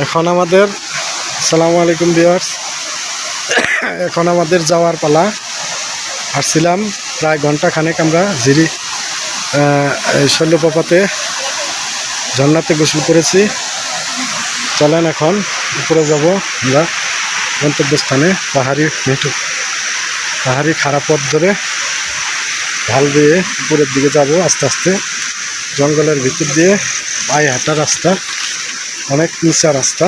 এখন আমাদের আসসালামু আলাইকুম ভিউয়ার্স, এখন আমাদের যাওয়ার পালা। আসছিলাম প্রায় ঘন্টাখানেক আমরা জিরি শৈলপ্রপাতে ঝর্ণাতে গোসল করেছি। চলেন এখন উপরে যাব আমরা গন্তব্যস্থানে। পাহাড়ি খারাপ পথ ধরে ঢাল দিয়ে উপরের দিকে যাব আস্তে আস্তে। জঙ্গলের ভিতর দিয়ে পায়ে হাঁটা রাস্তা, অনেক নিচা রাস্তা।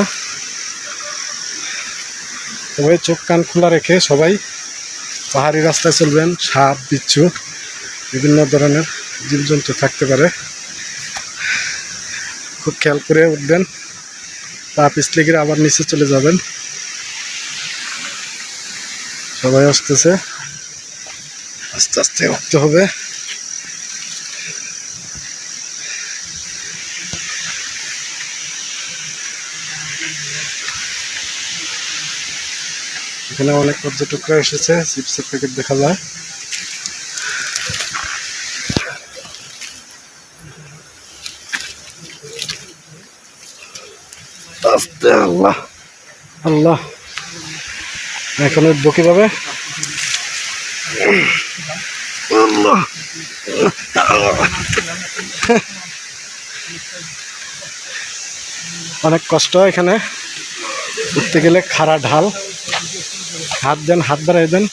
তবে চোখ কান খোলা রেখে সবাই পাহাড়ি রাস্তায় চলবেন। সাপ, বিচ্ছু, বিভিন্ন ধরনের জীবজন্তু থাকতে পারে, খুব খেয়াল করে উঠবেন। পা পিছলে গিয়ে আবার নিচে চলে যাবেন। সবাই আসতেছে, আস্তে আস্তে উঠতে হবে। এখানে অনেক পর্যটকরা এসেছে, চিপসের প্যাকেট দেখা যায়। আস্তে, আল্লাহ আল্লাহ, এখন উঠবো কিভাবে? অনেক কষ্ট এখানে উঠতে গেলে, খাড়া ঢাল। হাত দেন, হাত বাড়াই দেন,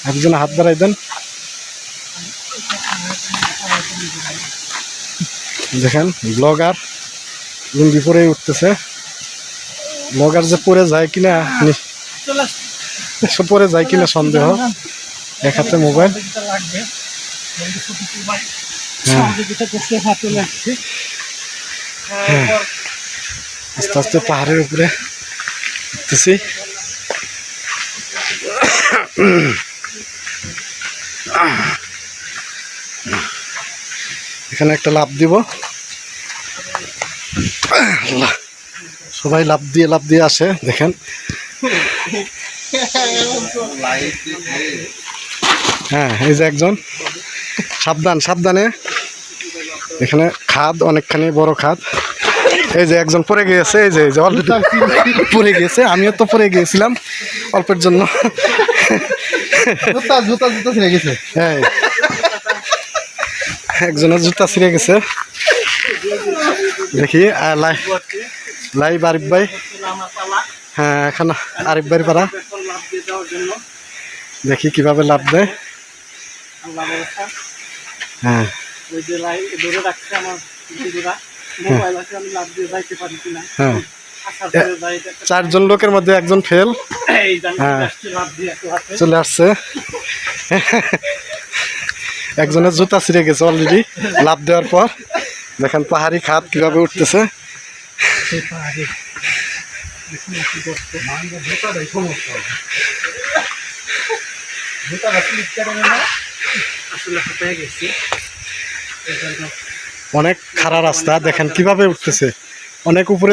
একজন হাত বাড়াই দেন। দেখেন ব্লগার লুঙ্গি পরে উঠতেছে। ব্লগার যে পরে যায় কিনা, পরে যায় কিনা সন্দেহ। এক হাতে মোবাইল। আস্তে আস্তে পাহাড়ের উপরে উঠতেছি। এখানে একটা লাফ দিব। সবাই লাফ দিয়ে আসে, দেখেন। হ্যাঁ, এই যে একজন, সাবধানে। এখানে খাদ, অনেকখানি বড় খাদ। এই যে একজন পড়ে গিয়েছে, এই যে অলরেডি পড়ে গিয়েছে। আমিও তো পড়ে গিয়েছিলাম অল্পের জন্য। হ্যাঁ, একজনের জুতা ছিঁড়ে গেছে। দেখি লাইভ আরিফ ভাই। হ্যাঁ, এখন আরিফ ভাইয়ের পাড়া। দেখি কিভাবে লাভ দেয়। হ্যাঁ, হ্যাঁ, 4 জন লোকের মধ্যে একজন ফেল। হ্যাঁ, চলে আসছে। একজনের জুতা ছিঁড়ে গেছে অলরেডি লাভ দেওয়ার পর। দেখেন পাহাড়ি খাদ কিভাবে উঠতেছে। অনেক খাড়া রাস্তা, দেখেন কিভাবে উঠতেছে, অনেক উপরে।